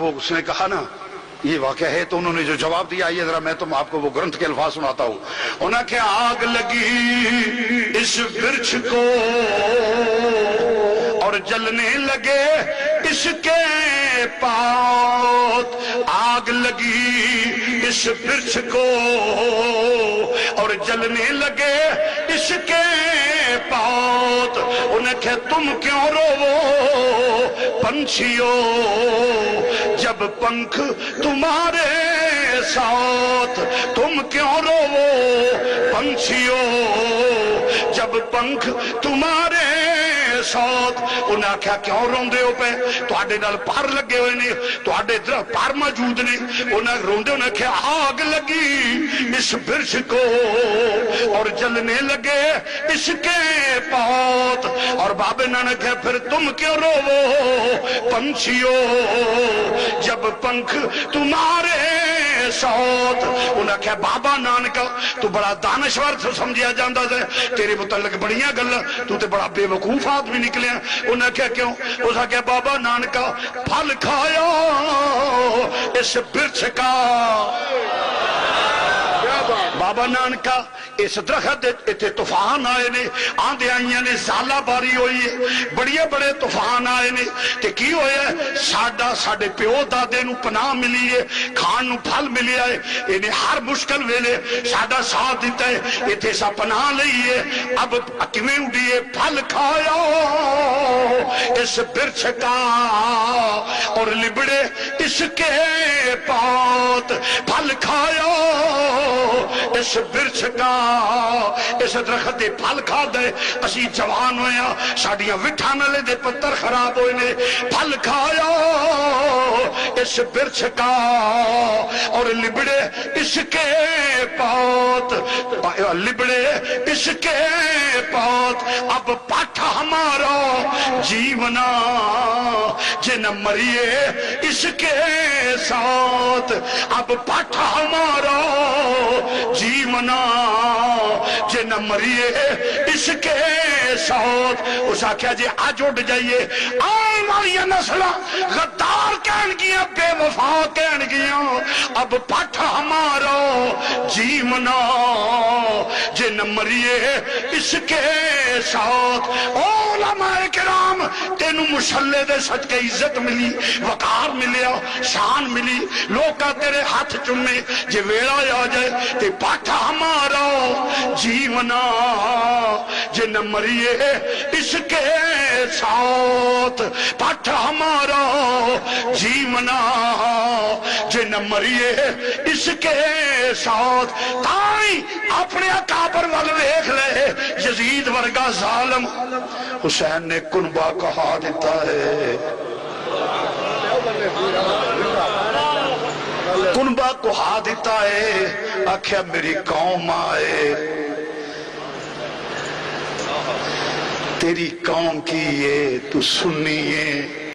جب وہ اس نے کہا نا یہ واقعہ ہے تو انہوں نے جو جواب دیا آئیے ذرا میں تم آپ کو وہ گرنتھ کے الفاظ سناتا ہوں. انہوں نے کہا آگ لگی اس برچھ کو اور جلنے لگے اس کے پاؤں. آگ لگی اس برچھ کو اور جلنے لگے اس کے پاؤں. انہیں کہا تم کیوں رو پنچھیو جب پنکھ تمہارے ساتھ. تم کیوں رو پنچھیو جب پنکھ تمہارے ساتھ. انہیں کہا کیوں روندے ہو پہ تواڈے نال پر لگے ہوئے نے تواڈے پر موجود نے. انہیں روندے انہیں کہا آگ لگی اس برچھ کو اور جلنے لگے اس کے پاؤں. اور بابے نے کہا پھر تم کیوں رو پنچھیو جب پنکھ تمہارے ساتھ. انہیں کہا بابا نانکا تو بڑا دانشور سمجھیا جاندہ ہے تیرے متعلق بڑیاں گلا تو تے بڑا بے وقوف آدمی نکلیا. انہیں کہا کیوں؟ اس نے کہا بابا نانکا پھل کھایا اس برچھ کا. بابا نانکا اس درخت اتنے طوفان آئے نے آندے آئیاں نے زالہ باری ہوئی ہے بڑے بڑے طوفان آئے نے تے کی ہویا ہے ساڈے پیو دادے نو پناہ ملی ہے کھان نو پھل ملی ہے انہیں ہر مشکل ویلے ساڈا ساتھ دیتا ہے اتنے سا پناہ لئی ہے. اب کیویں اڈیے پھل کھایا اس برچھ کا اور لبڑے اس کے پاؤں. پھل کھایا اس برچھ کا اس درخت دے پھل کھا دے اسی جوان ہویا ساڈیاں وٹھاں نالے دے پتر خراب ہوئے نے. پھل کھایا اس برچھ کا اور لبڑے اس کے پاؤں. لبڑے اس کے پاؤں. اب پاٹھا ہمارا جیونا جن مریے اس کے ساتھ. اب پاٹھا ہمارا جیونا جن مریے اس کے ساتھ. اس آکھیا جی آج اٹھ جائیے آئے والیاں نسلہ غدار کہن گیا بے وفا کہن گیا. اب پاٹھا ہمارا جیونا جن مریے اس کے ساتھ. علماء کرام تینو مشلے دے صدقے عزت ملی وقار ملیا شان ملی لوکا تیرے ہاتھ چنے جے ویڑا آ جائے تے پاٹھا ہمارا جیونا جن مریے اس کے ساتھ. پاٹھا ہمارا جیونا جن مریے اس کے ساتھ. تائی اپنے اکابر وال دیکھ لے یزید ورگا ظالم حسین نے کنبہ کہا دیتا ہے کنبہ کہا دیتا ہے آکھیا میری قوم آئے تیری قوم کی یہ تو سنی ہے